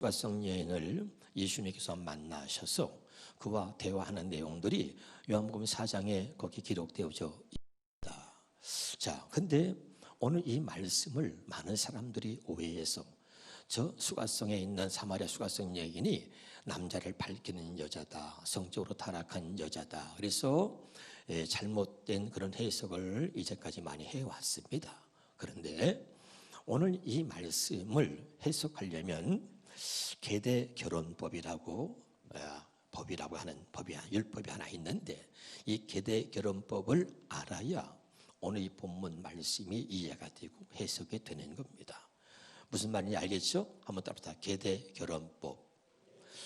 수가성 여인을 예수님께서 만나셔서 그와 대화하는 내용들이 요한복음 4장에 거기 기록되어져 있다. 자, 근데 오늘 이 말씀을 많은 사람들이 오해해서 저 수가성에 있는 사마리아 수가성 여인이 남자를 밝히는 여자다, 성적으로 타락한 여자다. 그래서 잘못된 그런 해석을 이제까지 많이 해왔습니다. 그런데 오늘 이 말씀을 해석하려면 계대 결혼법이라고 법이라고 하는 율법이 하나 있는데 이 계대 결혼법을 알아야 오늘 이 본문 말씀이 이해가 되고 해석이 되는 겁니다. 무슨 말인지 알겠죠? 한번 따라서 계대 결혼법.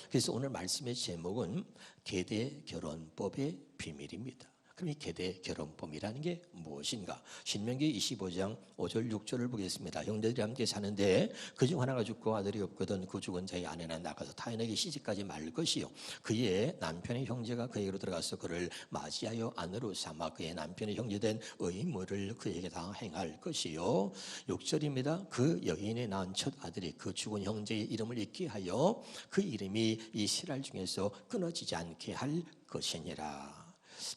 그래서 오늘 말씀의 제목은 계대 결혼법의 비밀입니다. 그럼 이 계대 결혼법이라는 게 무엇인가? 신명기 25장 5절 6절을 보겠습니다. 형제들이 함께 사는데 그중 하나가 죽고 아들이 없거든 그 죽은 자의 아내는 나가서 타인에게 시집가지 말 것이요 그의 남편의 형제가 그에게로 들어가서 그를 맞이하여 아내로 삼아 그의 남편의 형제된 의무를 그에게 다 행할 것이요 6절입니다. 그 여인의 낳은 첫 아들이 그 죽은 형제의 이름을 잊게 하여 그 이름이 이 실알 중에서 끊어지지 않게 할 것이니라.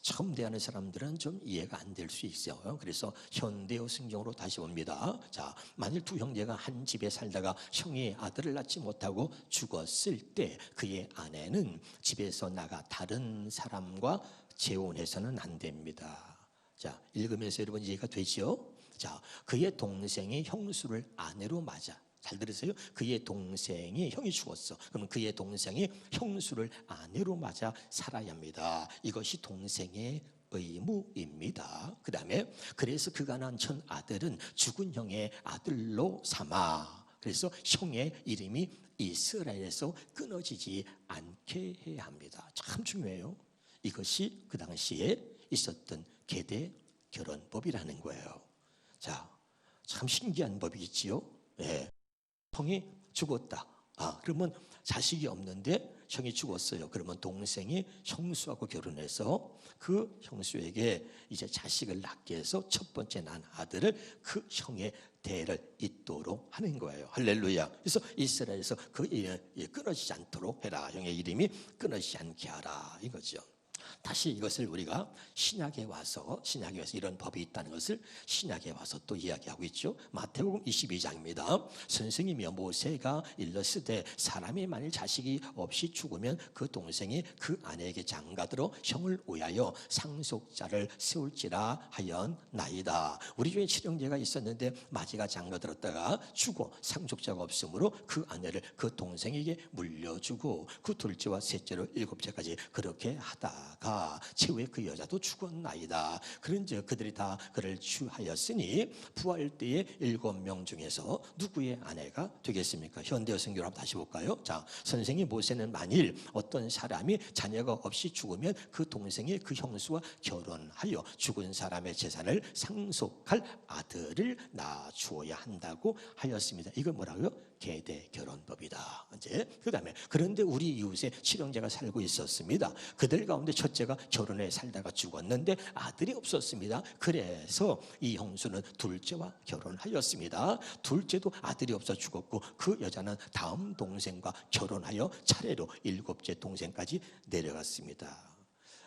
처음 대하는 사람들은 좀 이해가 안 될 수 있어요. 그래서 현대어 성경으로 다시 봅니다. 자, 만일 두 형제가 한 집에 살다가 형이 아들을 낳지 못하고 죽었을 때 그의 아내는 집에서 나가 다른 사람과 재혼해서는 안 됩니다. 자, 읽으면서 여러분 이해가 되죠? 자, 그의 동생이 형수를 아내로 맞아. 잘 들으세요. 그의 동생이 형이 죽었어. 그럼 그의 동생이 형수를 아내로 맞아 살아야 합니다. 이것이 동생의 의무입니다. 그 다음에 그래서 그가 낳은 첫 아들은 죽은 형의 아들로 삼아. 그래서 형의 이름이 이스라엘에서 끊어지지 않게 해야 합니다. 참 중요해요. 이것이 그 당시에 있었던 계대 결혼법이라는 거예요. 자, 참 신기한 법이지요. 네. 형이 죽었다. 그러면 자식이 없는데 형이 죽었어요. 그러면 동생이 형수하고 결혼해서 그 형수에게 이제 자식을 낳게 해서 첫 번째 난 아들을 그 형의 대를 잇도록 하는 거예요. 할렐루야. 그래서 이스라엘에서 그 이름이 끊어지지 않도록 해라. 형의 이름이 끊어지지 않게 하라. 이거죠. 다시 이것을 우리가 신약에 와서 이런 법이 있다는 것을 신약에 와서 또 이야기하고 있죠. 마태복음 22장입니다. 선생님이여 모세가 일렀으되 사람이 만일 자식이 없이 죽으면 그 동생이 그 아내에게 장가들어 형을 위하여 상속자를 세울지라 하였나이다. 우리 중에 칠형제가 있었는데 마지가 장가들었다가 죽어 상속자가 없으므로 그 아내를 그 동생에게 물려주고 그 둘째와 셋째로 일곱째까지 그렇게 하다가 최후에 그 여자도 죽었나이다. 그런즉 그들이 다 그를 취하였으니 부활 때에 7명 중에서 누구의 아내가 되겠습니까? 현대어 성경을 한번 다시 볼까요? 자, 선생이 모세는 만일 어떤 사람이 자녀가 없이 죽으면 그 동생이 그 형수와 결혼하여 죽은 사람의 재산을 상속할 아들을 낳아주어야 한다고 하였습니다. 이건 뭐라고요? 계대 결혼법이다. 이제 그다음에 그런데 우리 이웃에 칠형제가 살고 있었습니다. 그들 가운데 첫째가 결혼해 살다가 죽었는데 아들이 없었습니다. 그래서 이 형수는 둘째와 결혼하였습니다. 둘째도 아들이 없어 죽었고 그 여자는 다음 동생과 결혼하여 차례로 일곱째 동생까지 내려갔습니다.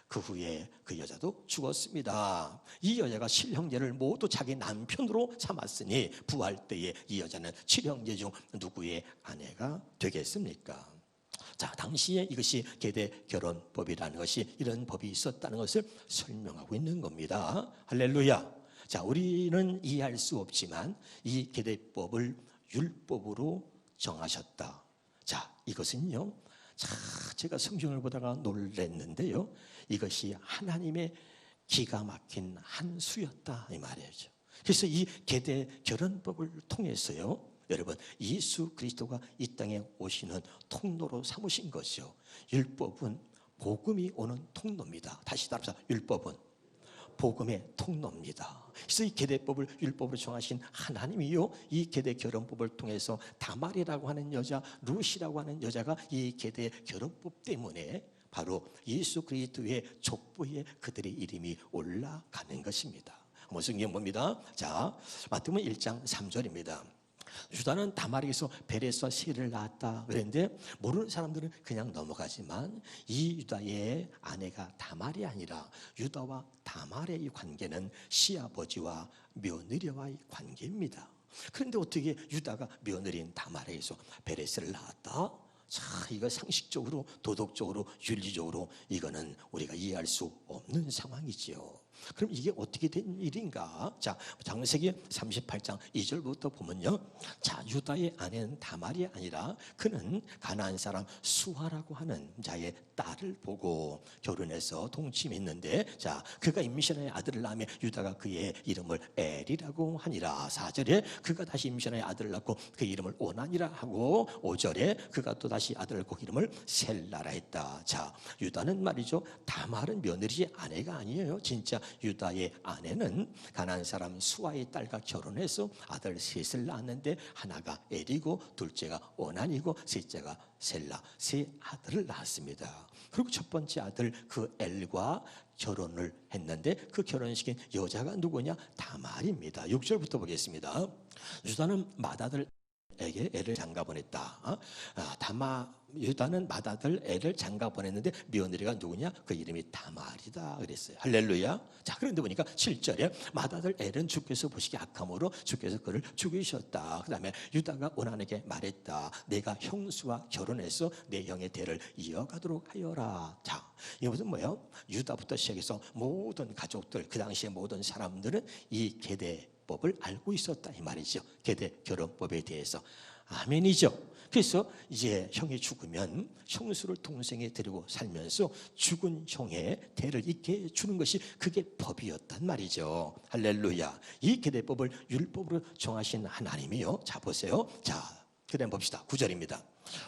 그 후에 그 여자도 죽었습니다. 이 여자가 칠형제를 모두 자기 남편으로 삼았으니 부활 때에 이 여자는 칠형제 중 누구의 아내가 되겠습니까? 자, 당시에 이것이 계대 결혼법이라는 것이 이런 법이 있었다는 것을 설명하고 있는 겁니다. 할렐루야. 자, 우리는 이해할 수 없지만 이 계대법을 율법으로 정하셨다. 자, 이것은요. 제가 성경을 보다가 놀랐는데요. 이것이 하나님의 기가 막힌 한 수였다 이 말이죠. 그래서 이 계대 결혼법을 통해서요. 여러분 예수 그리스도가 이 땅에 오시는 통로로 삼으신 것이요. 율법은 복음이 오는 통로입니다. 다시 따라서 율법은 복음의 통로입니다. 그래서 이 계대법을 율법으로 정하신 하나님이요 이 계대 결혼법을 통해서 다말이라고 하는 여자, 룻이라고 하는 여자가 이 계대 결혼법 때문에 바로 예수 그리스도의 족보에 그들의 이름이 올라가는 것입니다. 성경 봅니다. 자, 마태복음 1장 3절입니다. 유다는 다말에게서 베레스와 실을 낳았다 그랬는데 모르는 사람들은 그냥 넘어가지만 이 유다의 아내가 다말이 아니라 유다와 다말의 이 관계는 시아버지와 며느리와의 관계입니다. 그런데 어떻게 유다가 며느리인 다말에게서 베레스를 낳았다? 자, 이거 상식적으로, 도덕적으로, 윤리적으로 이거는 우리가 이해할 수 없는 상황이지요. 그럼 이게 어떻게 된 일인가? 자, 창세기 38장 2절부터 보면요. 자, 유다의 아내는 다말이 아니라 그는 가나안 사람 수아라고 하는 자의 딸을 보고 결혼해서 동침했는데, 자, 그가 임신하여 아들을 낳으며 유다가 그의 이름을 엘이라고 하니라. 4절에 그가 다시 임신하여 아들을 낳고 그 이름을 오난이라 하고 5절에 그가 또 다시 아들을 낳고 이름을 셀라라 했다. 자, 유다는 말이죠. 다말은 며느리의 아내가 아니에요. 진짜 유다의 아내는 가나안 사람 수아의 딸과 결혼해서 아들 셋을 낳았는데 하나가 엘이고 둘째가 오난이고 셋째가 셀라, 세 아들을 낳았습니다. 그리고 첫 번째 아들 그 엘과 결혼을 했는데 그 결혼시킨 여자가 누구냐? 다말입니다. 6절부터 보겠습니다. 유다는 맏아들에게 애를 장가 보냈다. 유다는 맏아들 애를 장가 보냈는데 며느리가 누구냐? 그 이름이 다말이다 그랬어요. 할렐루야. 자, 그런데 보니까 7절에 맏아들 애는 주께서 보시기 악함으로 주께서 그를 죽이셨다. 그 다음에 유다가 오난에게 말했다. 내가 형수와 결혼해서 내 형의 대를 이어가도록 하여라. 자, 이것은 뭐예요? 유다부터 시작해서 모든 가족들, 그 당시에 모든 사람들은 이 계대법을 알고 있었다 이 말이죠. 계대 결혼법에 대해서. 아멘이죠. 그래서 이제 형이 죽으면 형수를 동생에 데리고 살면서 죽은 형의 대를 잇게 주는 것이 그게 법이었단 말이죠. 할렐루야. 이 계대법을 율법으로 정하신 하나님이요. 자, 보세요. 자, 그다음 봅시다. 9절입니다.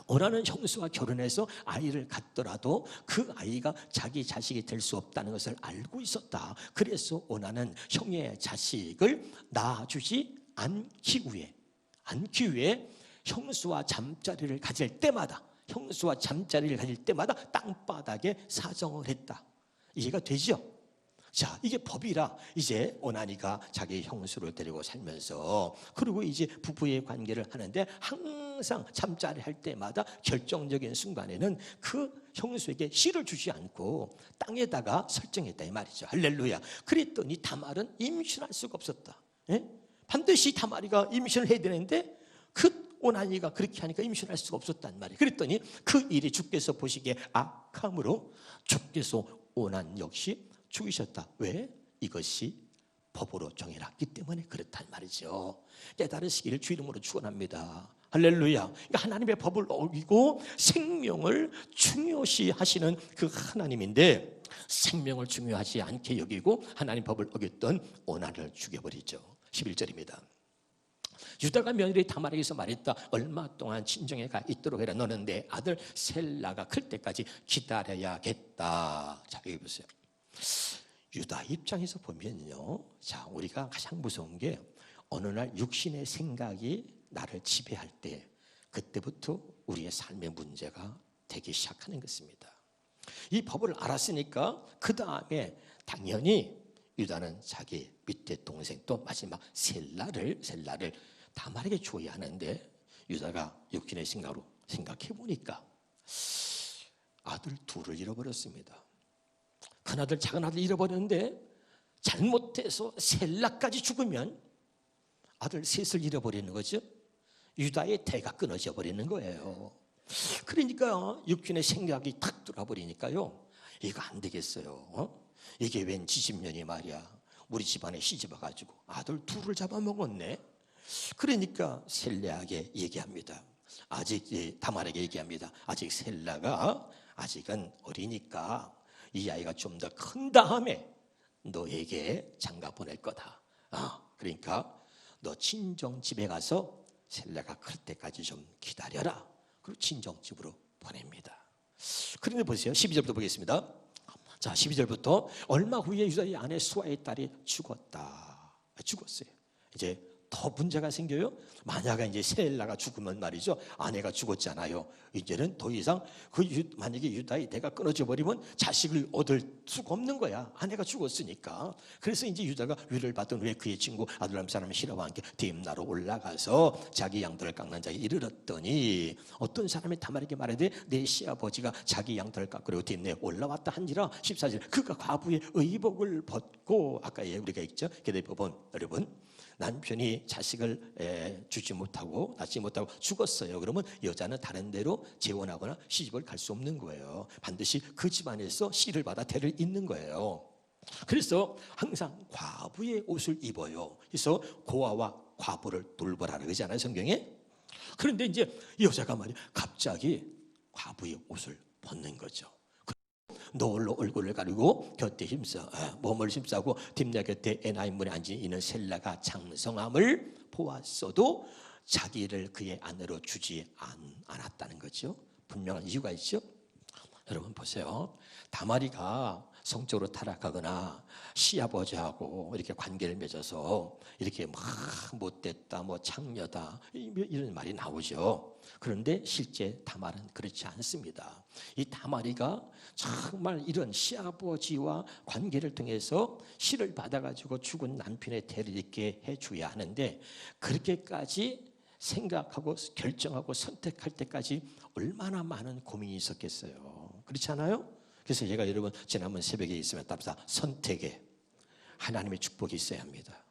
오나는 형수와 결혼해서 아이를 갖더라도 그 아이가 자기 자식이 될 수 없다는 것을 알고 있었다. 그래서 오나는 형의 자식을 낳아주지 않기 위해 형수와 잠자리를 가질 때마다 땅바닥에 사정을 했다. 이해가 되죠? 자, 이게 법이라 이제 오나니가 자기 형수를 데리고 살면서 그리고 이제 부부의 관계를 하는데 항상 잠자리 할 때마다 결정적인 순간에는 그 형수에게 씨를 주지 않고 땅에다가 설정했다 이 말이죠. 할렐루야. 그랬더니 다말은 임신할 수가 없었다. 예? 반드시 다말이가 임신을 해야 되는데 그 오나니가 그렇게 하니까 임신할 수가 없었단 말이에요. 그랬더니 그 일이 주께서 보시기에 악함으로 주께서 오난 역시 죽이셨다. 왜? 이것이 법으로 정해놨기 때문에 그렇단 말이죠. 깨달으시기를 주 이름으로 축원합니다. 할렐루야. 그러니까 하나님의 법을 어기고 생명을 중요시 하시는 그 하나님인데 생명을 중요하지 않게 여기고 하나님 법을 어겼던 오난을 죽여버리죠. 11절입니다. 유다가 며느리 다말에게서 말했다. 얼마 동안 친정에 가 있도록 해라. 너는 내 아들 셀라가 클 때까지 기다려야겠다. 자, 여기 보세요. 유다 입장에서 보면요, 자, 우리가 가장 무서운 게 어느 날 육신의 생각이 나를 지배할 때 그때부터 우리의 삶의 문제가 되기 시작하는 것입니다. 이 법을 알았으니까 그 다음에 당연히 유다는 자기 밑에 동생 또 마지막 셀라를 다말에게 줘야 하는데 유다가 육신의 생각으로 생각해 보니까 아들 둘을 잃어버렸습니다. 큰아들 작은아들 잃어버렸는데 잘못해서 셀라까지 죽으면 아들 셋을 잃어버리는 거죠. 유다의 대가 끊어져 버리는 거예요. 그러니까 육신의 생각이 탁 들어버리니까요, 이거 안 되겠어요. 이게 웬 지집년이 말이야. 우리 집안에 시집와가지고 아들 둘을 잡아먹었네. 그러니까 셀라에게 얘기합니다. 다말에게 얘기합니다. 아직 셀라가 아직은 어리니까 이 아이가 좀 더 큰 다음에 너에게 장가 보낼 거다. 그러니까 너 친정 집에 가서 셀라가 클 때까지 좀 기다려라. 그리고 친정 집으로 보냅니다. 그런데 보세요. 12절부터 보겠습니다. 자, 12절부터 얼마 후에 유다의 아내 수아의 딸이 죽었어요. 이제 더 문제가 생겨요. 만약에 이제 셀라가 죽으면 말이죠, 아내가 죽었잖아요. 이제는 더 이상 만약에 유다의 대가 끊어져 버리면 자식을 얻을 수가 없는 거야. 아내가 죽었으니까. 그래서 이제 유다가 위를 받은 후에 그의 친구 아둘람 사람 시라와 함께 딥나로 올라가서 자기 양털을 깎는 자에 이르렀더니 어떤 사람이 다말에게 말하되 내 시아버지가 자기 양털을 깎으려고 딥내에 올라왔다 한지라. 14절 그가 과부의 의복을 벗고, 아까 우리가 읽죠, 계대법원. 여러분, 남편이 자식을 주지 못하고 낳지 못하고 죽었어요. 그러면 여자는 다른 데로 재혼하거나 시집을 갈 수 없는 거예요. 반드시 그 집안에서 씨를 받아 대를 잇는 거예요. 그래서 항상 과부의 옷을 입어요. 그래서 고아와 과부를 돌보라 그러잖아요, 성경에. 그런데 이제 여자가 말이야 갑자기 과부의 옷을 벗는 거죠. 노을로 얼굴을 가리고 곁에 몸을 힘싸고 딥나 곁에 에나임 문에 앉은 이는 셀라가 장성함을 보았어도 자기를 그의 아내로 주지 않았다는 거죠. 분명한 이유가 있죠. 여러분 보세요. 다말이가 성적으로 타락하거나 시아버지하고 이렇게 관계를 맺어서 이렇게 막 못됐다, 뭐 창녀다 이런 말이 나오죠. 그런데 실제 다말은 그렇지 않습니다. 이 다말이가 정말 이런 시아버지와 관계를 통해서 시를 받아가지고 죽은 남편의 대를 있게 해줘야 하는데, 그렇게까지 생각하고 결정하고 선택할 때까지 얼마나 많은 고민이 있었겠어요. 그렇지 않아요? 그래서 제가 여러분 지난번 새벽에 있으면 답사 선택에 하나님의 축복이 있어야 합니다.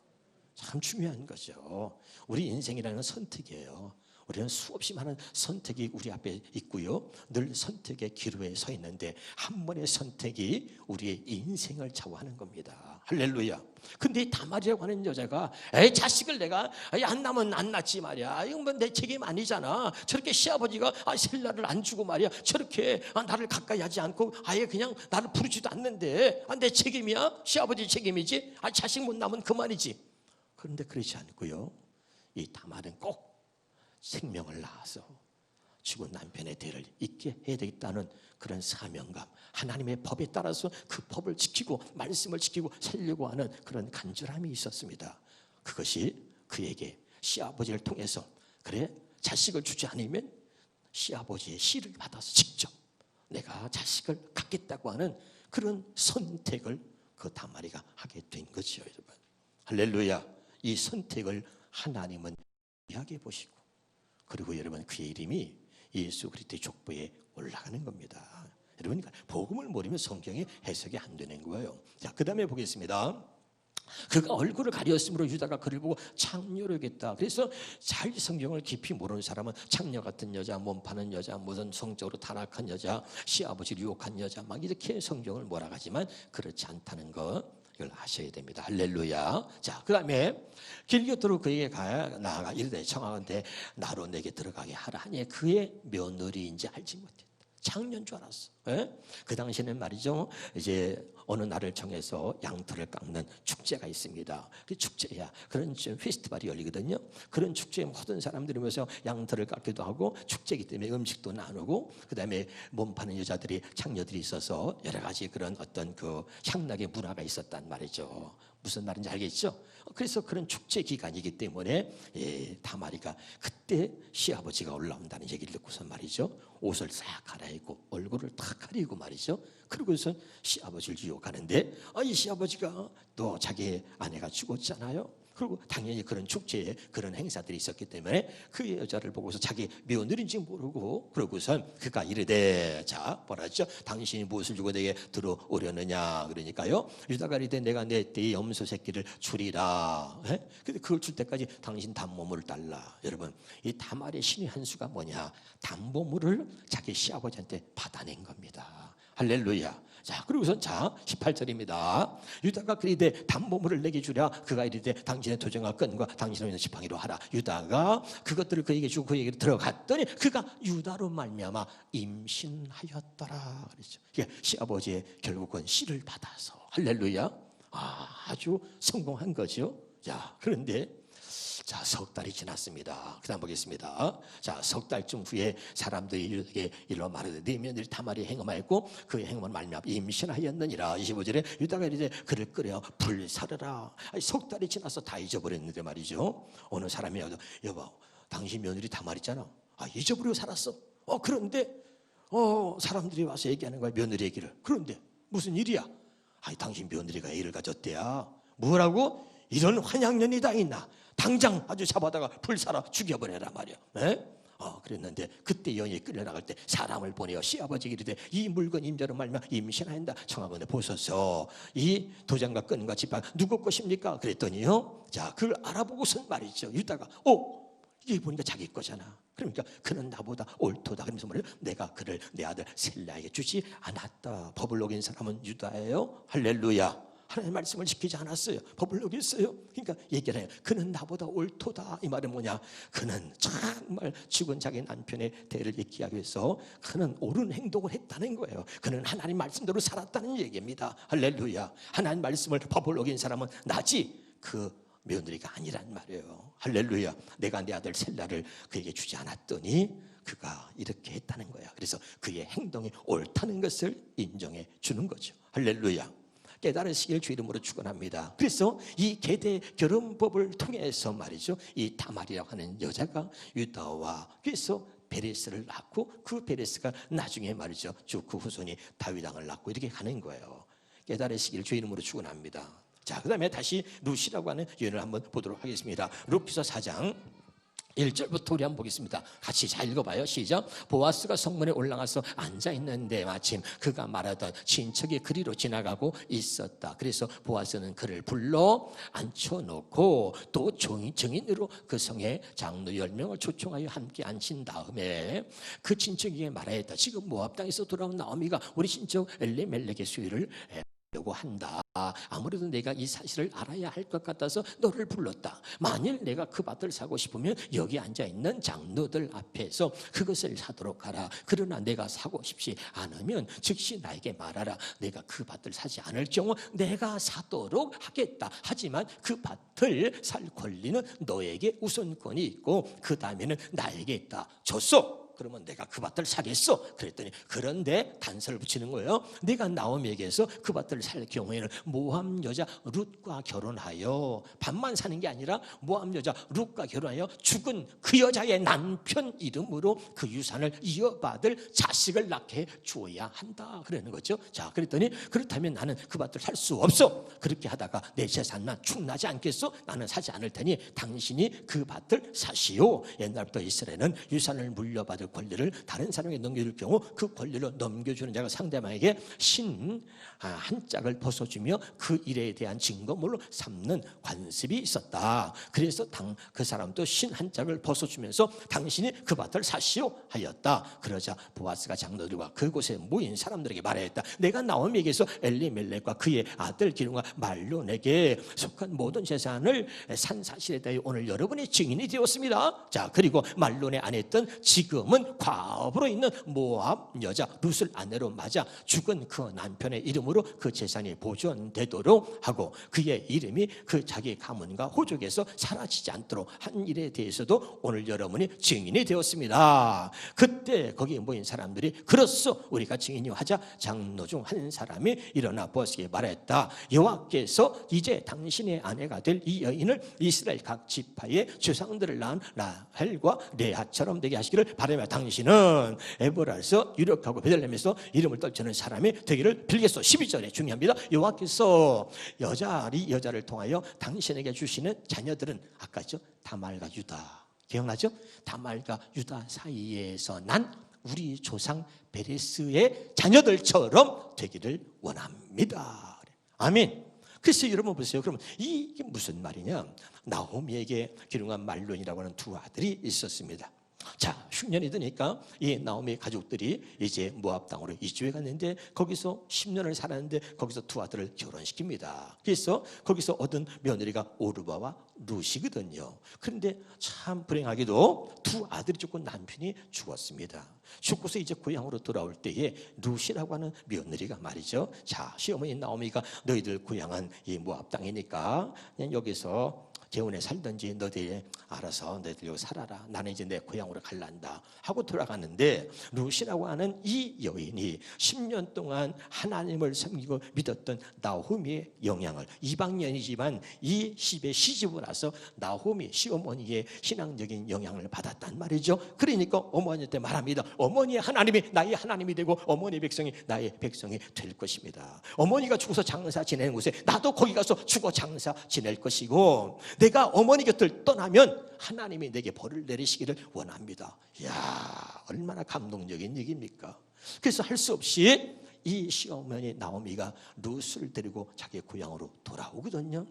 참 중요한 거죠. 우리 인생이라는 선택이에요. 우리는 수없이 많은 선택이 우리 앞에 있고요. 늘 선택의 기로에 서 있는데 한 번의 선택이 우리의 인생을 좌우하는 겁니다. 할렐루야. 근데 이 다말이라고 하는 여자가 자식을 내가 안 낳으면 안 낳지 말이야. 이건 뭐 내 책임 아니잖아. 저렇게 시아버지가 셀라를 안 주고 말이야. 저렇게 나를 가까이 하지 않고 아예 그냥 나를 부르지도 않는데 내 책임이야? 시아버지 책임이지? 자식 못 낳으면 그만이지. 그런데 그렇지 않고요. 이 다말은 꼭 생명을 낳아서 죽은 남편의 대를 잇게 해야 되겠다는 그런 사명감, 하나님의 법에 따라서 그 법을 지키고 말씀을 지키고 살려고 하는 그런 간절함이 있었습니다. 그것이 그에게 시아버지를 통해서 그래 자식을 주지 않으면 시아버지의 씨를 받아서 직접 내가 자식을 갖겠다고 하는 그런 선택을 그 다말이가 하게 된 거죠. 여러분 할렐루야. 이 선택을 하나님은 귀하게 보시고, 그리고 여러분 그의 이름이 예수 그리스도의 족보에 올라가는 겁니다. 여러분 복음을 모르면 성경이 해석이 안 되는 거예요. 자, 그 다음에 보겠습니다. 그가 얼굴을 가렸으므로 유다가 그를 보고 창녀로 여겼다. 그래서 잘 성경을 깊이 모르는 사람은 창녀 같은 여자, 몸 파는 여자, 무슨 성적으로 타락한 여자, 시아버지를 유혹한 여자 막 이렇게 성경을 몰아가지만 그렇지 않다는 거 이걸 아셔야 됩니다. 할렐루야. 자, 그 다음에 길 곁으로 그에게 나아가 이르되 청하건대 나로 내게 들어가게 하라 하니 그의 며느리인지 알지 못했다. 창녀인 줄 알았어. 그 당시에는 말이죠, 이제 어느 날을 정해서 양털을 깎는 축제가 있습니다. 그 축제야. 그런 페스티벌이 열리거든요. 그런 축제에 모든 사람들이 모여서 양털을 깎기도 하고 축제이기 때문에 음식도 나누고, 그 다음에 몸 파는 여자들이 창녀들이 있어서 여러 가지 그런 어떤 그 향락의 문화가 있었단 말이죠. 무슨 말인지 알겠죠? 그래서 그런 축제 기간이기 때문에 다말이가 그때 시아버지가 올라온다는 얘기를 듣고서 말이죠, 옷을 싹 갈아입고 얼굴을 탁 가리고 말이죠, 그러고서 시아버지를 유혹하는데 이 시아버지가 또 자기 아내가 죽었잖아요. 그리고 당연히 그런 축제에 그런 행사들이 있었기 때문에 그 여자를 보고서 자기 며느리인지 모르고, 그러고선 그가 이르되, 자 뭐라 했죠? 당신이 무엇을 주고 내게 들어오려느냐. 그러니까요, 유다가 이르되 내가 내 떼의 염소 새끼를 주리라. 근데 그걸 줄 때까지 당신 담보물을 달라. 여러분 이 다말의 신의 한 수가 뭐냐, 담보물을 자기 시아버지한테 받아낸 겁니다. 할렐루야. 자, 그리고선 자 18절입니다. 유다가 그리되 담보물을 내게 주랴. 그가 이르되 당신의 도장과 끈과 당신의 있는 지팡이로 하라. 유다가 그것들을 그에게 주고 그에게 들어갔더니 그가 유다로 말미암아 임신하였더라. 그랬죠. 시아버지의 결국은 씨를 받아서, 할렐루야, 아주 성공한 거죠. 자, 그런데 자, 석 달이 지났습니다. 그 다음 보겠습니다. 자, 석 달쯤 후에 사람들이 유다에게 일러 말하되 네 며느리 다말이 행음하였고 그 행음은 말미암아 임신하였느니라. 25절에 유다가 이제 그를 끌어 불사르라. 석 달이 지나서 다 잊어버렸는데 말이죠. 어느 사람이 여보, 당신 며느리 다말 있잖아. 잊어버리고 살았어. 그런데 사람들이 와서 얘기하는 거야, 며느리 얘기를. 그런데 무슨 일이야? 당신 며느리가 애를 가졌대야. 뭐라고? 이런 환양년이 다 있나? 당장 아주 잡아다가 불사라 죽여버려라 말이야. 네? 그랬는데 그때 여인이 끌려나갈 때 사람을 보내어 시아버지에게 이르되 이 물건 임자로 말미암아 임신하였다. 청하건대 보소서 이 도장과 끈과 지팡 누구 것입니까? 그랬더니요, 자, 그걸 알아보고선 말이죠, 유다가 이게 보니까 자기 거잖아. 그러니까 그는 나보다 옳도다. 그러면서 뭐래요? 내가 그를 내 아들 셀라에게 주지 않았다. 법을 어긴 사람은 유다예요. 할렐루야. 하나님의 말씀을 지키지 않았어요. 법을 어겼어요. 그러니까 얘기를 해요. 그는 나보다 옳도다. 이 말은 뭐냐? 그는 정말 죽은 자기 남편의 대를 잇기 위해서 그는 옳은 행동을 했다는 거예요. 그는 하나님 말씀대로 살았다는 얘기입니다. 할렐루야. 하나님 말씀을 법을 어긴 사람은 나지 그 며느리가 아니란 말이에요. 할렐루야. 내가 내 아들 셀라를 그에게 주지 않았더니 그가 이렇게 했다는 거야. 그래서 그의 행동이 옳다는 것을 인정해 주는 거죠. 할렐루야. 깨달으시길 주 이름으로 축원합니다. 그래서 이 계대 결혼법을 통해서 말이죠, 이 다말이라고 하는 여자가 유다와 그래서 베레스를 낳고 그 베레스가 나중에 말이죠, 쭉 그 후손이 다윗 왕을 낳고 이렇게 가는 거예요. 깨달으시길 주 이름으로 축원합니다. 자, 그 다음에 다시 룻이라고 하는 여인을 한번 보도록 하겠습니다. 룻기서 4장 1절부터 우리 한번 보겠습니다. 같이 잘 읽어봐요. 시작. 보아스가 성문에 올라가서 앉아있는데 마침 그가 말하던 친척이 그리로 지나가고 있었다. 그래서 보아스는 그를 불러 앉혀놓고 또 증인으로 그 성에 장로 10명을 초청하여 함께 앉힌 다음에 그 친척에게 말하였다. 지금 모압 땅에서 돌아온 나오미가 우리 친척 엘리멜렉의 수위를 려고 한다. 아무래도 내가 이 사실을 알아야 할 것 같아서 너를 불렀다. 만일 내가 그 밭을 사고 싶으면 여기 앉아있는 장로들 앞에서 그것을 사도록 하라. 그러나 내가 사고 싶지 않으면 즉시 나에게 말하라. 내가 그 밭을 사지 않을 경우 내가 사도록 하겠다. 하지만 그 밭을 살 권리는 너에게 우선권이 있고 그 다음에는 나에게 있다. 줬어. 그러면 내가 그 밭을 사겠어. 그랬더니 그런데 단서를 붙이는 거예요. 내가 나오미에게서 그 밭을 살 경우에는 모함 여자 룻과 결혼하여 밭만 사는 게 아니라 모함 여자 룻과 결혼하여 죽은 그 여자의 남편 이름으로 그 유산을 이어받을 자식을 낳게 해 주어야 한다. 그러는 거죠. 자, 그랬더니 그렇다면 나는 그 밭을 살 수 없어. 그렇게 하다가 내 재산만 축나지 않겠어? 나는 사지 않을 테니 당신이 그 밭을 사시오. 옛날부터 이스라엘은 유산을 물려받을 권리를 다른 사람에게 넘겨줄 경우 그 권리를 넘겨주는 자가 상대방에게 신 한 짝을 벗어주며 그 일에 대한 증거물로 삼는 관습이 있었다. 그래서 그 사람도 신 한 짝을 벗어주면서 당신이 그 밭을 사시오 하였다. 그러자 보아스가 장로들과 그곳에 모인 사람들에게 말하였다. 내가 나오미에게서 엘리멜렉과 그의 아들 기lum과 말론에게 속한 모든 재산을 산 사실에 대해 오늘 여러분의 증인이 되었습니다. 자, 그리고 말론의 아내였던 지금은 과업으로 있는 모압 여자 룻을 아내로 맞아 죽은 그 남편의 이름으로 그 재산이 보존되도록 하고 그의 이름이 그 자기 가문과 호족에서 사라지지 않도록 한 일에 대해서도 오늘 여러분이 증인이 되었습니다. 그때 거기에 모인 사람들이 그렇소 우리가 증인이요 하자 장로 중 한 사람이 일어나 보아스에게 말했다. 여호와께서 이제 당신의 아내가 될 이 여인을 이스라엘 각 지파의 조상들을 낳은 라헬과 레아처럼 되게 하시기를 바라며 당신은 에브라에서 유력하고 베들레헴에서 이름을 떨치는 사람이 되기를 빌겠소. 12절에 중요합니다. 여호와께서 여자를 통하여 당신에게 주시는 자녀들은 아까죠, 다말과 유다. 기억나죠? 다말과 유다 사이에서 난 우리 조상 베레스의 자녀들처럼 되기를 원합니다. 아멘. 그래서 여러분 보세요. 그러면 이게 무슨 말이냐? 나오미에게 기lum과 말론이라고 하는 두 아들이 있었습니다. 자, 흉년이 드니까 이 나오미 가족들이 이제 모압 땅으로 이주해 갔는데 거기서 10년을 살았는데 거기서 두 아들을 결혼시킵니다. 그래서 거기서 얻은 며느리가 오르바와 룻이거든요. 그런데 참 불행하게도 두 아들이 죽고 남편이 죽었습니다. 죽고서 이제 고향으로 돌아올 때에 룻이라고 하는 며느리가 말이죠. 자, 시어머니 나오미가 너희들 고향은 이 모압 땅이니까 그냥 여기서 개운에 살든지 너희들이 알아서 너희들 여기 살아라. 나는 이제 내 고향으로 갈란다 하고 돌아가는데 룻이라고 하는 이 여인이 10년 동안 하나님을 섬기고 믿었던 나오미의 영향을, 이방인이지만 이 집에 시집을 와서 나오미 시어머니의 신앙적인 영향을 받았단 말이죠. 그러니까 어머니한테 말합니다. 어머니의 하나님이 나의 하나님이 되고 어머니의 백성이 나의 백성이 될 것입니다. 어머니가 죽어서 장사 지내는 곳에 나도 거기 가서 죽어 장사 지낼 것이고, 내가 어머니 곁을 떠나면 하나님이 내게 벌을 내리시기를 원합니다. 이야, 얼마나 감동적인 얘기입니까? 그래서 할 수 없이 이 시어머니 나오미가 룻을 데리고 자기 고향으로 돌아오거든요.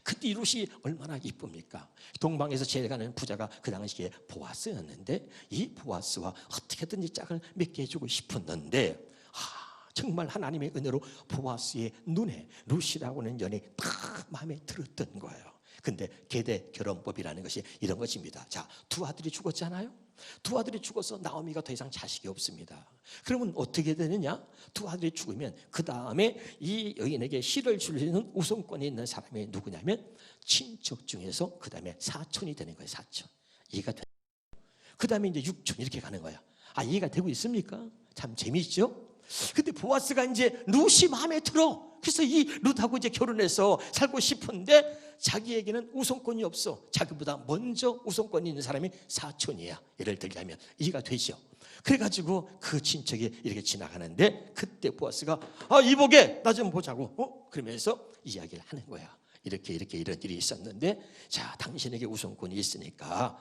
그때 이 룻이 얼마나 이쁩니까? 동방에서 제일 가는 부자가 그 당시에 보아스였는데, 이 보아스와 어떻게든지 짝을 맺게 해주고 싶었는데, 정말 하나님의 은혜로 보아스의 눈에 룻이라고 하는 연이 딱 마음에 들었던 거예요. 근데 계대 결혼법이라는 것이 이런 것입니다. 자, 두 아들이 죽었잖아요. 두 아들이 죽어서 나오미가 더 이상 자식이 없습니다. 그러면 어떻게 되느냐? 두 아들이 죽으면 그 다음에 이 여인에게 씨를 줄 수 있는 우선권이 있는 사람이 누구냐면 친척 중에서 그 다음에 사촌이 되는 거예요. 사촌. 이해가 돼. 그 다음에 이제 육촌 이렇게 가는 거야. 이해가 되고 있습니까? 참 재미있죠? 근데 보아스가 이제 룻이 마음에 들어. 그래서 이 룻하고 이제 결혼해서 살고 싶은데 자기에게는 우선권이 없어. 자기보다 먼저 우선권이 있는 사람이 사촌이야. 예를 들자면 이해가 되죠. 그래가지고 그 친척이 이렇게 지나가는데 그때 보아스가 이보게 나 좀 보자고. 그러면서 이야기를 하는 거야. 이렇게 이런 일이 있었는데, 자, 당신에게 우선권이 있으니까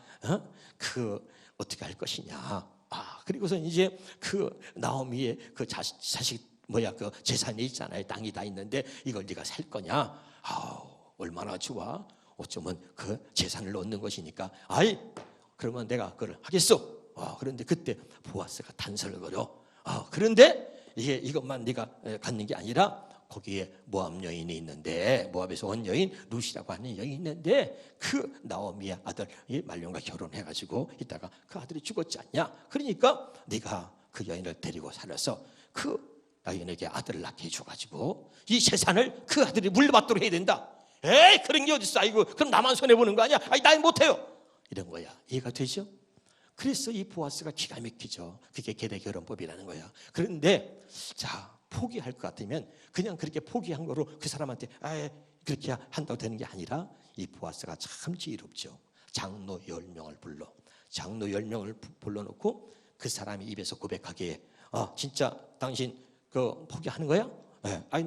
어떻게 할 것이냐. 그리고서 이제 그 나오미의 그 자식 그 재산이 있잖아요. 땅이 다 있는데 이걸 네가 살 거냐? 얼마나 좋아. 어쩌면 그 재산을 얻는 것이니까 그러면 내가 그걸 하겠어. 그런데 그때 보아스가 단서를 걸어. 그런데 이것만 네가 갖는 게 아니라 거기에 모압 여인이 있는데, 모압에서 온 여인 룻이라고 하는 여인이 있는데 그 나오미의 아들 이 말론과 결혼해가지고 있다가 그 아들이 죽었지 않냐. 그러니까 네가 그 여인을 데리고 살아서 그 여인에게 아들을 낳게 해줘가지고 이 재산을 그 아들이 물려받도록 해야 된다. 에이, 그런 게 어딨어. 그럼 나만 손해보는 거 아니야? 나 못해요. 이런 거야. 이해가 되죠? 그래서 이 보아스가 기가 막히죠. 그게 계대 결혼법이라는 거야. 그런데 자, 포기할 것 같으면 그냥 그렇게 포기한 거로 그 사람한테 그렇게 한다고 되는 게 아니라, 이 보아스가 참 지혜롭죠. 장로 10명을 불러. 장로 10명을 불러놓고 그 사람이 입에서 고백하기에 진짜 당신 포기하는 거야?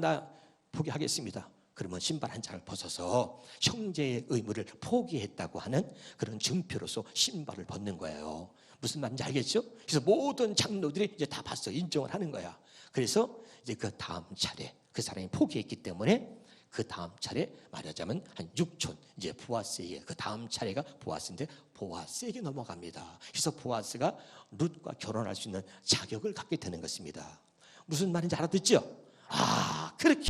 나 포기하겠습니다. 그러면 신발 한 짝을 벗어서 형제의 의무를 포기했다고 하는 그런 증표로서 신발을 벗는 거예요. 무슨 말인지 알겠죠? 그래서 모든 장로들이 이제 다 봤어. 인정을 하는 거야. 그래서 이제 그 다음 차례 그 사람이 포기했기 때문에 그 다음 차례 말하자면 한 6촌, 이제 보아스에게, 그 다음 차례가 보아스인데 보아스에게 넘어갑니다. 그래서 보아스가 룻과 결혼할 수 있는 자격을 갖게 되는 것입니다. 무슨 말인지 알아듣죠? 그렇게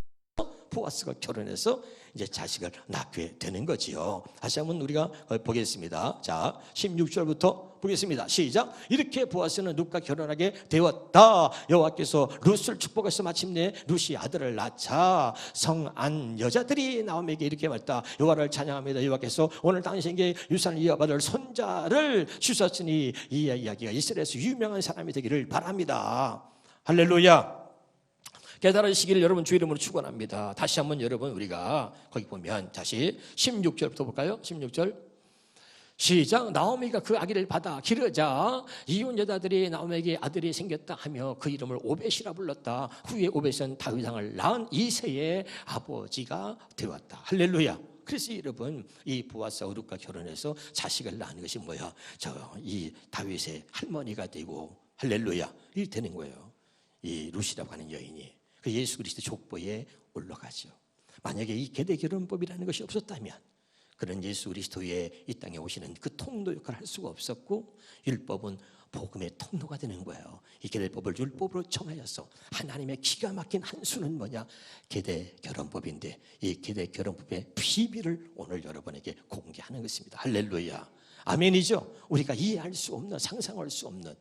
보아스가 결혼해서 이제 자식을 낳게 되는 거지요. 다시 한번 우리가 보겠습니다. 자, 16절부터 보겠습니다. 시작. 이렇게 보아스는 룻과 결혼하게 되었다. 여호와께서 룻을 축복해서 마침내 룻이 아들을 낳자 성안 여자들이 나오미에게 이렇게 말했다. 여호와를 찬양합니다. 여호와께서 오늘 당신에게 유산을 이어받을 손자를 주셨으니 이 이야기가 이스라엘에서 유명한 사람이 되기를 바랍니다. 할렐루야. 깨달으시기를 여러분 주 이름으로 축원합니다. 다시 한번 여러분 우리가 거기 보면 다시 16절부터 볼까요? 16절 시작. 나오미가 그 아기를 받아 기르자 이혼 여자들이 나오미에게 아들이 생겼다 하며 그 이름을 오벳이라 불렀다. 후에 오벳은 다윗 왕을 낳은 이새의 아버지가 되었다. 할렐루야. 그래서 여러분 이 보아스와 룻과 결혼해서 자식을 낳은 것이 뭐야? 이 다윗의 할머니가 되고, 할렐루야, 이렇게 되는 거예요. 이 룻이라고 하는 여인이 그 예수 그리스도 족보에 올라가죠. 만약에 이 계대 결혼법이라는 것이 없었다면 그런 예수 그리스도의 이 땅에 오시는 그 통로 역할을 할 수가 없었고, 율법은 복음의 통로가 되는 거예요. 이 계대법을 율법으로 정하여서 하나님의 기가 막힌 한 수는 뭐냐? 계대 결혼법인데 이 계대 결혼법의 비밀을 오늘 여러분에게 공개하는 것입니다. 할렐루야, 아멘이죠. 우리가 이해할 수 없는, 상상할 수 없는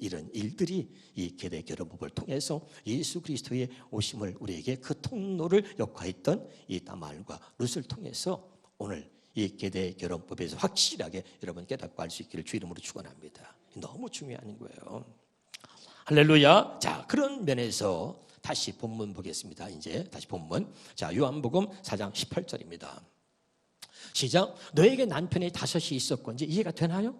이런 일들이 이 계대 결혼법을 통해서 예수 그리스도의 오심을 우리에게 그 통로를 역화했던 이 다말과 룻을 통해서 오늘 이 계대 결혼법에서 확실하게 여러분 깨닫고 알 수 있기를 주 이름으로 축원합니다. 너무 중요한 거예요. 할렐루야. 자, 그런 면에서 다시 본문 보겠습니다. 이제 다시 본문. 자, 요한복음 4장 18절입니다. 시작. 너에게 남편이 5이 있었고, 이제 이해가 되나요?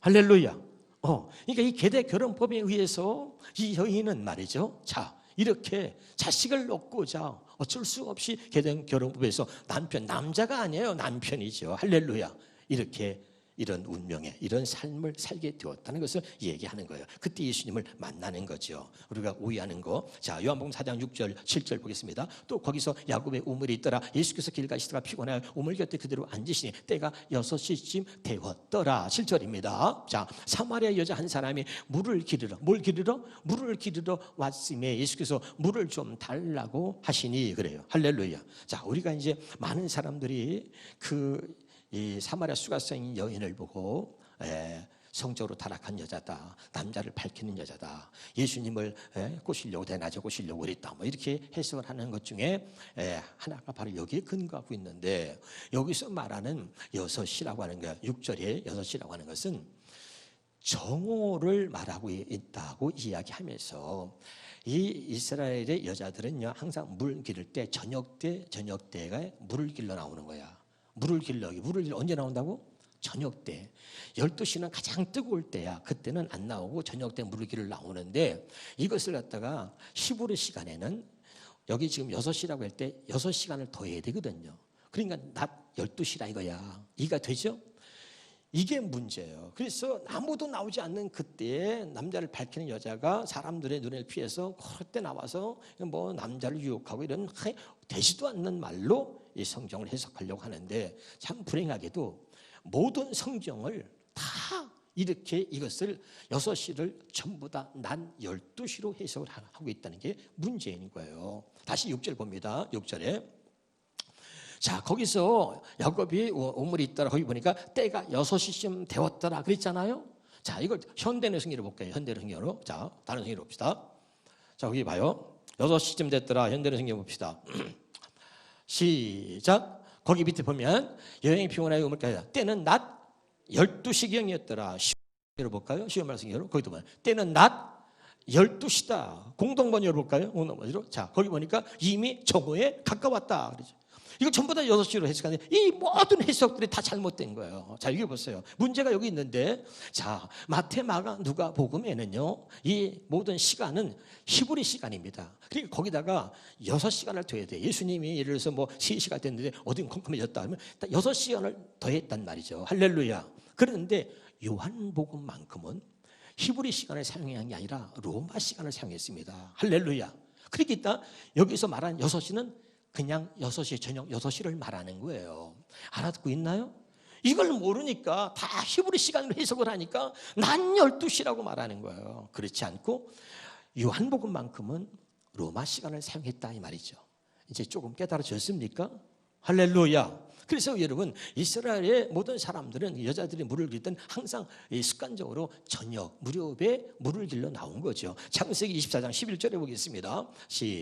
할렐루야. 그러니까 이 계대 결혼법에 의해서 이 여인은 말이죠. 자, 이렇게 자식을 얻고자 어쩔 수 없이 계대 결혼법에서 남자가 아니에요. 남편이죠. 할렐루야. 이렇게 이런 운명에 이런 삶을 살게 되었다는 것을 얘기하는 거예요. 그때 예수님을 만나는 거죠. 우리가 오해하는 거. 자, 요한복음 4장 6절 7절 보겠습니다. 또 거기서 야곱의 우물이 있더라. 예수께서 길 가시다가 피곤하여 우물 곁에 그대로 앉으시니 때가 6시쯤 되었더라. 7절입니다. 자, 사마리아 여자 한 사람이 물을 기르러 물을 기르러 왔음에 예수께서 물을 좀 달라고 하시니 그래요. 할렐루야. 자, 우리가 이제 많은 사람들이 이 사마리아 수가성인 여인을 보고 성적으로 타락한 여자다, 남자를 밝히는 여자다, 예수님을 꼬시려고 대낮에 꼬시려고 그랬다, 뭐 이렇게 해석을 하는 것 중에 하나가 바로 여기에 근거하고 있는데, 여기서 말하는 6이라고 하는 거야. 6절에 6이라고 하는 것은 정오를 말하고 있다고 이야기하면서, 이 이스라엘의 여자들은요 항상 물 기를 때 저녁때가 물을 길러 나오는 거야. 물을 길러 언제 나온다고? 저녁 때. 12시는 가장 뜨거울 때야. 그때는 안 나오고 저녁 때 물을 길러 나오는데, 이것을 갖다가 히브리 시간에는 여기 지금 6시라고 할 때 6시간을 더 해야 되거든요. 그러니까 낮 12시라 이거야. 이해가 되죠? 이게 문제예요. 그래서 아무도 나오지 않는 그때에 남자를 밝히는 여자가 사람들의 눈을 피해서 그때 나와서 뭐 남자를 유혹하고 이런 되지도 않는 말로 이 성경을 해석하려고 하는데, 참 불행하게도 모든 성경을 다 이렇게 이것을 6시를 전부 다 낮 12시로 해석을 하고 있다는 게 문제인 거예요. 다시 6절 봅니다. 6절에 자, 거기서 야곱이 우물이 있더라. 거기 보니까 때가 6시쯤 되었더라 그랬잖아요. 자, 이걸 현대의 성경으로 볼게요. 현대의 성경으로. 자, 다른 성경으로 봅시다. 자, 거기 봐요. 6시쯤 됐더라. 현대의 성경 봅시다. 시작. 거기 밑에 보면 여행이 피곤하여 우물가에 때는 낮 12시경이었더라. 시험으로 볼까요? 시험 말씀으로. 거기도 보면 때는 낮 12시다. 공동번 열어볼까요? 공동번으로. 자, 거기 보니까 이미 정오에 가까웠다. 그러죠. 이거 전부 다 6시로 해석하는데 이 모든 해석들이 다 잘못된 거예요. 자, 이게 보세요. 문제가 여기 있는데, 자, 마태, 마가, 누가 복음에는요 이 모든 시간은 히브리 시간입니다. 그러니까 거기다가 6시간을 더해야 돼. 예수님이 예를 들어서 뭐 3시가 됐는데 어딘 컴컴해졌다 하면 6시간을 더했단 말이죠. 할렐루야. 그런데 요한복음만큼은 히브리 시간을 사용한 게 아니라 로마 시간을 사용했습니다. 할렐루야. 그러니까 여기서 말한 6시는 그냥 6시, 저녁 6시를 말하는 거예요. 알아듣고 있나요? 이걸 모르니까 다 히브리 시간으로 해석을 하니까 낮 12시라고 말하는 거예요. 그렇지 않고 요한복음만큼은 로마 시간을 사용했다 이 말이죠. 이제 조금 깨달아졌습니까? 할렐루야. 그래서 여러분, 이스라엘의 모든 사람들은, 여자들이 물을 길던 항상 습관적으로 저녁 무렵에 물을 길러 나온 거죠. 창세기 24장 11절에 보겠습니다.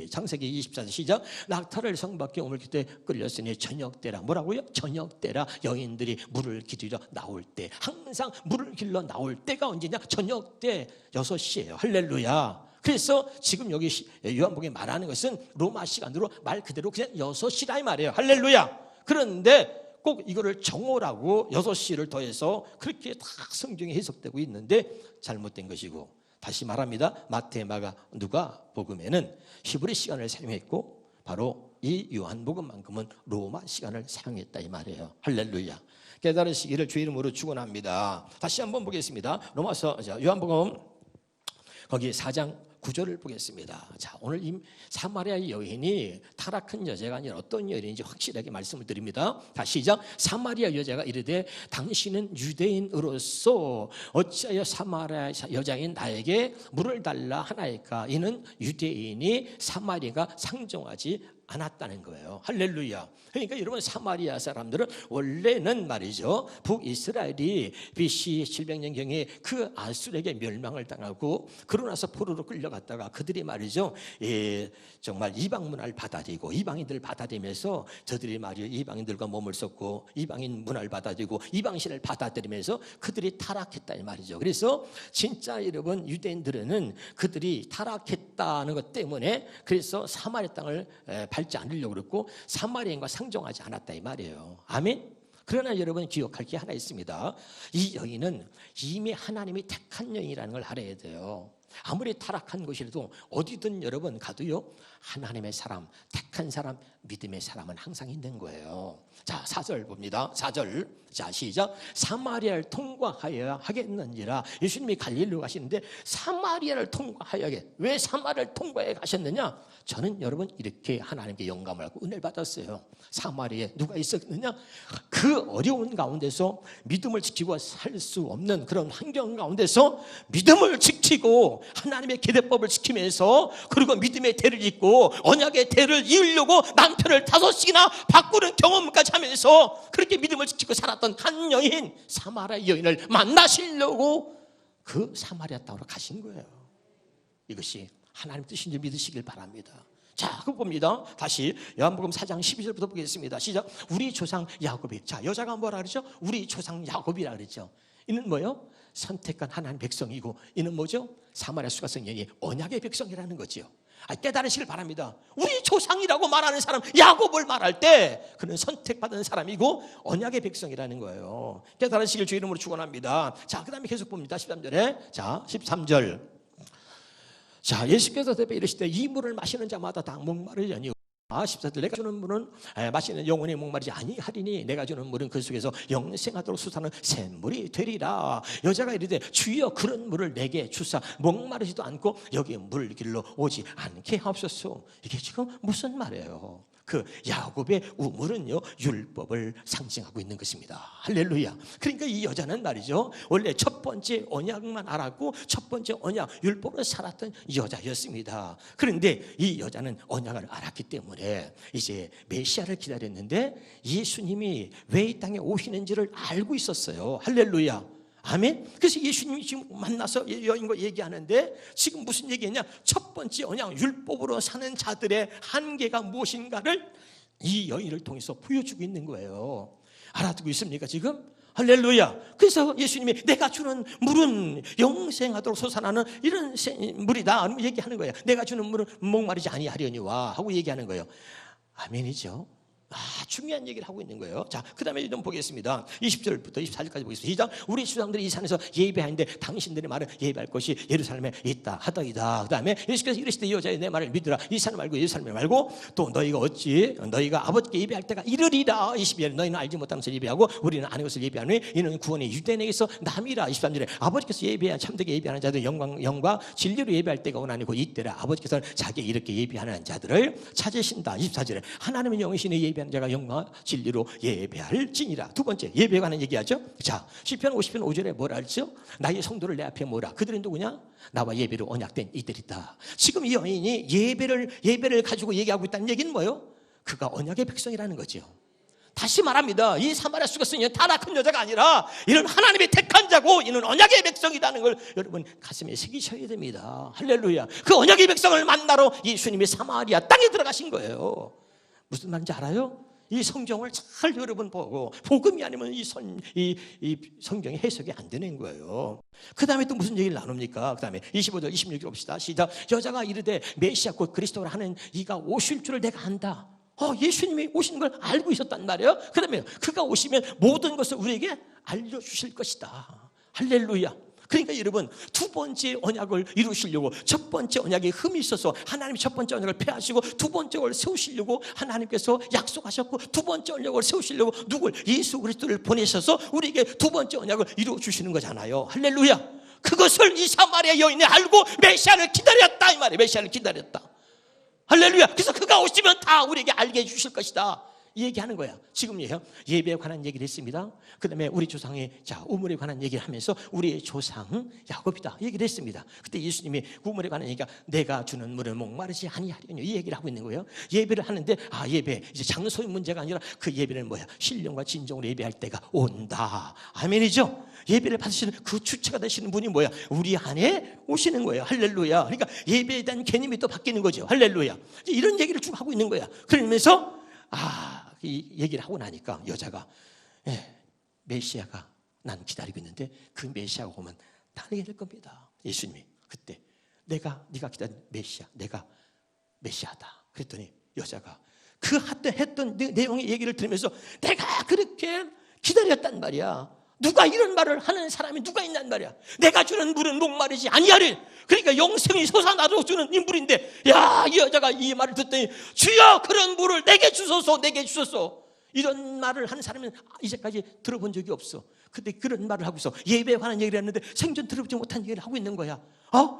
창세기 24장 시작. 낙타를 성 밖에 우물 곁에 끌렸으니 저녁 때라. 뭐라고요? 저녁 때라. 여인들이 물을 기르러 나올 때, 항상 물을 길러 나올 때가 언제냐? 저녁 때 6시예요. 할렐루야. 그래서 지금 여기 요한복음에 말하는 것은 로마 시간으로 말 그대로 그냥 6시라 이 말이에요. 할렐루야. 그런데 꼭 이거를 정오라고 6시를 더해서 그렇게 다 성경에 해석되고 있는데 잘못된 것이고, 다시 말합니다. 마태, 마가, 누가 복음에는 히브리 시간을 사용했고 바로 이 요한복음만큼은 로마 시간을 사용했다 이 말이에요. 할렐루야. 깨달으시기를 주 이름으로 축원합니다. 다시 한번 보겠습니다. 요한복음 거기 4장 9절을 보겠습니다. 자, 오늘 이 사마리아 여인이 타락한 여자가 아니라 어떤 여인인지 확실하게 말씀을 드립니다. 다 시작. 사마리아 여자가 이르되 당신은 유대인으로서 어찌하여 사마리아 여자인 나에게 물을 달라 하나이까. 이는 유대인이 사마리아가 상종하지 않았다는 거예요. 할렐루야. 그러니까 여러분, 사마리아 사람들은 원래는 말이죠, 북이스라엘이 BC 700년경에 그 아수르에게 멸망을 당하고 그러고 나서 포로로 끌려갔다가 그들이 말이죠, 정말 이방 문화를 받아들이고 이방인들을 받아들이면서 저들이 말이죠, 이방인들과 몸을 섞고 이방인 문화를 받아들이고 이방신을 받아들이면서 그들이 타락했다 이 말이죠. 그래서 진짜 여러분, 유대인들은 그들이 타락했다는 것 때문에 그래서 사마리아 땅을 밟지 않으려고 그랬고 사마리아인과 상종하지 않았다 이 말이에요. 아멘. 그러나 여러분, 기억할 게 하나 있습니다. 이 여인은 이미 하나님이 택한 여인이라는 걸 알아야 돼요. 아무리 타락한 곳이라도 어디든 여러분 가도요, 하나님의 사람, 택한 사람, 믿음의 사람은 항상 있는 거예요. 자, 4절 봅니다. 4절. 자, 시작. 사마리아를 통과하여야 하겠는지라. 예수님이 갈릴리로 가시는데 사마리아를 통과하여야. 왜 사마리아를 통과해 가셨느냐? 저는 여러분 이렇게 하나님께 영감을 하고 은혜를 받았어요. 사마리아에 누가 있었느냐? 그 어려운 가운데서 믿음을 지키고 살 수 없는 그런 환경 가운데서 믿음을 지키고 하나님의 계대법을 지키면서 그리고 믿음의 대를 잇고 언약의 대를 이으려고 남편을 5씩이나 바꾸는 경험까지 하면서 그렇게 믿음을 지키고 살았던 한 여인, 사마리아 여인을 만나시려고 그 사마리아 땅으로 가신 거예요. 이것이 하나님 뜻인 줄 믿으시길 바랍니다. 자, 그거 봅니다. 다시 요한복음 4장 12절부터 보겠습니다. 시작. 우리 조상 야곱이. 자, 여자가 뭐라 그러죠? 우리 조상 야곱이라 그랬죠. 이는 뭐요? 선택한 하나님 백성이고, 이는 뭐죠? 사마리아 수가성 여인이 언약의 백성이라는 거죠. 깨달으시길 바랍니다. 우리 조상이라고 말하는 사람, 야곱을 말할 때 그는 선택받은 사람이고 언약의 백성이라는 거예요. 깨달으시길 주 이름으로 축원합니다. 자, 그 다음에 계속 봅니다. 13절에. 자, 13절. 자, 예수께서 대답해 이르시되 이 물을 마시는 자마다 다 목마르려니 14절. 내가 주는 물은 마시는 영혼의 목마르지 아니하리니 내가 주는 물은 그 속에서 영생하도록 솟아나는 샘물이 되리라. 여자가 이르되 주여 그런 물을 내게 주사 목마르지도 않고 여기 물 길로 오지 않게 하옵소서. 이게 지금 무슨 말이에요? 그 야곱의 우물은요, 율법을 상징하고 있는 것입니다. 할렐루야. 그러니까 이 여자는 말이죠, 원래 첫 번째 언약만 알았고 첫 번째 언약 율법으로 살았던 여자였습니다. 그런데 이 여자는 언약을 알았기 때문에 이제 메시아를 기다렸는데 예수님이 왜 이 땅에 오시는지를 알고 있었어요. 할렐루야. 아멘. 그래서 예수님이 지금 만나서 여인과 얘기하는데 지금 무슨 얘기했냐? 첫 번째 언약 율법으로 사는 자들의 한계가 무엇인가를 이 여인을 통해서 보여주고 있는 거예요. 알아듣고 있습니까 지금? 할렐루야. 그래서 예수님이 내가 주는 물은 영생하도록 솟아나는 이런 물이다 얘기하는 거예요. 내가 주는 물은 목마르지 아니하려니와 하고 얘기하는 거예요. 아멘이죠. 중요한 얘기를 하고 있는 거예요. 자, 그 다음에 좀 보겠습니다. 20절부터 24절까지 보겠습니다. 시작. 우리 주상들이 이 산에서 예배하는데 당신들의 말은 예배할 것이 예루살렘에 있다 하더이다. 그 다음에 예수께서 이르시되 이 여자의 내 말을 믿으라. 이 산을 말고 예루살렘을 말고 또 너희가 어찌 너희가 아버지께 예배할 때가 이르리라. 22절. 너희는 알지 못하는 것을 예배하고 우리는 아는 것을 예배하노니 이는 구원이 유대인에게서 남이라. 23절에 아버지께서 예배한 참되게 예배하는 자들 영광 진리로 예배할 때가 오나니 곧 이때라. 아버지께서는 자기 이렇게 예배하는 자들을 찾으신다. 24절에 하나님의 영이시니 예배 예배하는 자가 영과 진리로 예배할지니라. 두 번째 예배에 관한 얘기하죠. 자, 시편 50편 5절에 뭐라 했죠? 나의 성도를 내 앞에 모으라. 그들은 누구냐? 나와 예배로 언약된 이들이다. 지금 이 여인이 예배를 가지고 얘기하고 있다는 얘기는 뭐예요? 그가 언약의 백성이라는 거죠. 다시 말합니다. 이 사마리아 수가성이 타락한 여자가 아니라 이는 하나님의 택한 자고 이는 언약의 백성이라는 걸 여러분 가슴에 새기셔야 됩니다. 할렐루야. 그 언약의 백성을 만나러 예수님이 사마리아 땅에 들어가신 거예요. 무슨 말인지 알아요? 이 성경을 잘 여러분 보고 복음이 아니면 이 성경이 해석이 안 되는 거예요. 그 다음에 또 무슨 얘기를 나눕니까? 그 다음에 25절 26절 봅시다. 시작. 여자가 이르되 메시아 곧 그리스도를 하는 이가 오실 줄을 내가 안다. 예수님이 오시는 걸 알고 있었단 말이에요. 그 다음에 그가 오시면 모든 것을 우리에게 알려주실 것이다. 할렐루야. 그러니까 여러분 두 번째 언약을 이루시려고 첫 번째 언약에 흠이 있어서 하나님이 첫 번째 언약을 폐하시고 두 번째 언약을 세우시려고 하나님께서 약속하셨고 두 번째 언약을 세우시려고 누굴? 예수 그리스도를 보내셔서 우리에게 두 번째 언약을 이루어주시는 거잖아요. 할렐루야. 그것을 이 사마리아 여인이 알고 메시아를 기다렸다 이 말이에요. 메시아를 기다렸다. 할렐루야. 그래서 그가 오시면 다 우리에게 알게 해주실 것이다. 얘기하는 거야. 지금요, 예배에 관한 얘기를 했습니다. 그 다음에 우리 조상의 우물에 관한 얘기를 하면서 우리의 조상 야곱이다 얘기를 했습니다. 그때 예수님이 우물에 관한 얘기가 내가 주는 물을 목마르지 아니하려니 이 얘기를 하고 있는 거예요. 예배를 하는데 예배 이제 장소의 문제가 아니라 그 예배는 뭐야? 신령과 진정으로 예배할 때가 온다. 아멘이죠. 예배를 받으시는 그 주체가 되시는 분이 뭐야? 우리 안에 오시는 거예요. 할렐루야. 그러니까 예배에 대한 개념이 또 바뀌는 거죠. 할렐루야. 이런 얘기를 쭉 하고 있는 거야. 그러면서 이 얘기를 하고 나니까 여자가 메시아가 난 기다리고 있는데 그 메시아가 오면 나게 될 겁니다. 예수님이 그때 네가 기다린 메시아, 내가 메시아다. 그랬더니 여자가 그 했던 내용의 얘기를 들으면서 내가 그렇게 기다렸단 말이야. 누가 이런 말을 하는 사람이 누가 있단 말이야. 내가 주는 물은 목마르지 아니하리. 그러니까 영생이 솟아나도록 주는 인물인데 이 여자가 이 말을 듣더니 주여 그런 물을 내게 주소서, 내게 주소서. 이런 말을 하는 사람은 이제까지 들어본 적이 없어. 근데 그런 말을 하고서 예배에 관한 얘기를 했는데 생전 들어보지 못한 얘기를 하고 있는 거야.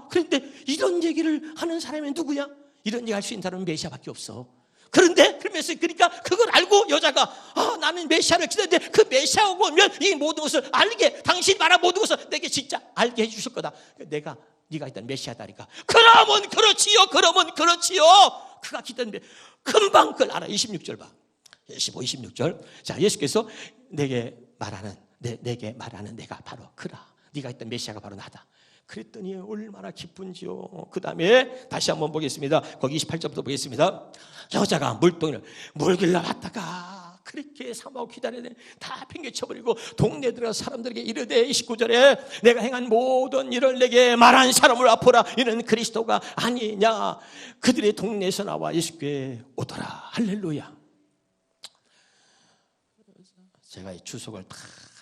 그런데 이런 얘기를 하는 사람이 누구야? 이런 얘기 할 수 있는 사람은 메시아밖에 없어. 그러니까 그걸 알고 여자가 나는 메시아를 기다리는데 그 메시아가 오면 이 모든 것을 알게, 당신이 말한 모든 것을 내게 진짜 알게 해주실 거다. 네가 일단 메시아다니까. 그러면 그렇지요. 그가 기다리는데 금방 그걸 알아. 26절 봐. 26절. 자, 예수께서 내게 말하는 내가 바로 그라. 네가 있던 메시아가 바로 나다. 그랬더니 얼마나 기쁜지요. 그 다음에 다시 한번 보겠습니다. 거기 28절부터 보겠습니다. 여자가 물동이를 물길러 왔다가 그렇게 사모하고 기다리더니 다 팽개쳐버리고 동네에 들어가서 사람들에게 이르되 29절에 내가 행한 모든 일을 내게 말한 사람을 앞으라. 이는 그리스도가 아니냐. 그들의 동네에서 나와 예수께 오더라. 할렐루야. 제가 이 주석을 다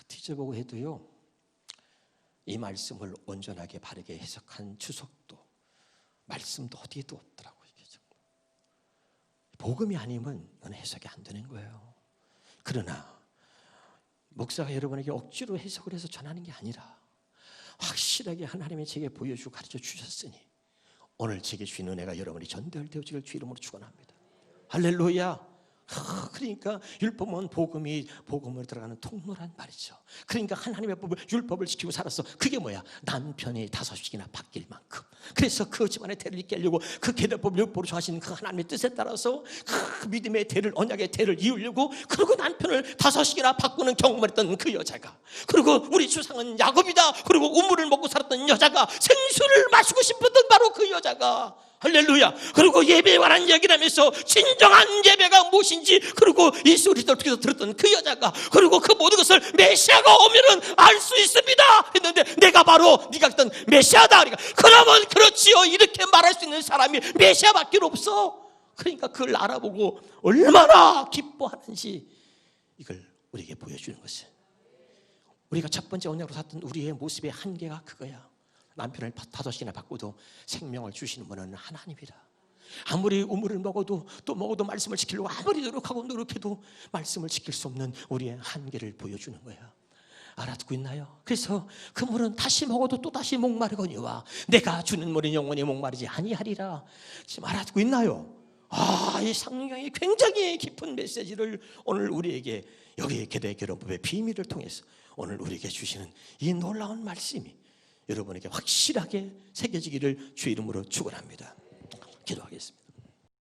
뒤져보고 해도요, 이 말씀을 온전하게 바르게 해석한 주석도 말씀도 어디에도 없더라고요. 복음이 아니면 그건 해석이 안 되는 거예요. 그러나 목사가 여러분에게 억지로 해석을 해서 전하는 게 아니라 확실하게 하나님이 제게 보여주고 가르쳐 주셨으니 오늘 제게 주신 은혜가 여러분이 전달되어지길 주 이름으로 축원합니다. 할렐루야. 그러니까 율법은 복음으로 들어가는 통로란 말이죠. 그러니까 하나님의 율법을 지키고 살았어. 그게 뭐야? 남편이 5씩이나 바뀔 만큼. 그래서 그 집안의 대를 잇게 하려고 그 계명법을 율법으로 정하시는 그 하나님의 뜻에 따라서 그 믿음의 대를, 언약의 대를 이으려고 그리고 남편을 5씩이나 바꾸는 경험을 했던 그 여자가, 그리고 우리 주상은 야곱이다. 그리고 우물을 먹고 살았던 여자가, 생수를 마시고 싶었던 바로 그 여자가, 할렐루야. 그리고 예배에 관한 얘기를 하면서 진정한 예배가 무엇인지, 그리고 예수 그리스도를 통해서 들었던 그 여자가, 그리고 그 모든 것을 메시아가 오면은 알 수 있습니다 했는데 네가 바로 네가 했던 메시아다. 그러면 그렇지요. 이렇게 말할 수 있는 사람이 메시아밖에 없어. 그러니까 그걸 알아보고 얼마나 기뻐하는지 이걸 우리에게 보여주는 것이, 우리가 첫 번째 언약으로 샀던 우리의 모습의 한계가 그거야. 남편을 5씩이나 바꿔도 생명을 주시는 분은 하나님이라. 아무리 우물을 먹어도 말씀을 지키려고 아무리 노력해도 말씀을 지킬 수 없는 우리의 한계를 보여주는 거야. 알아듣고 있나요? 그래서 그 물은 다시 먹어도 또 다시 목마르거니와 내가 주는 물은 영원히 목마르지 아니하리라. 지금 알아듣고 있나요? 이 성경이 굉장히 깊은 메시지를 오늘 우리에게, 여기 계대 결혼법의 비밀을 통해서 오늘 우리에게 주시는 이 놀라운 말씀이 여러분에게 확실하게 새겨지기를 주 이름으로 축원합니다. 기도하겠습니다.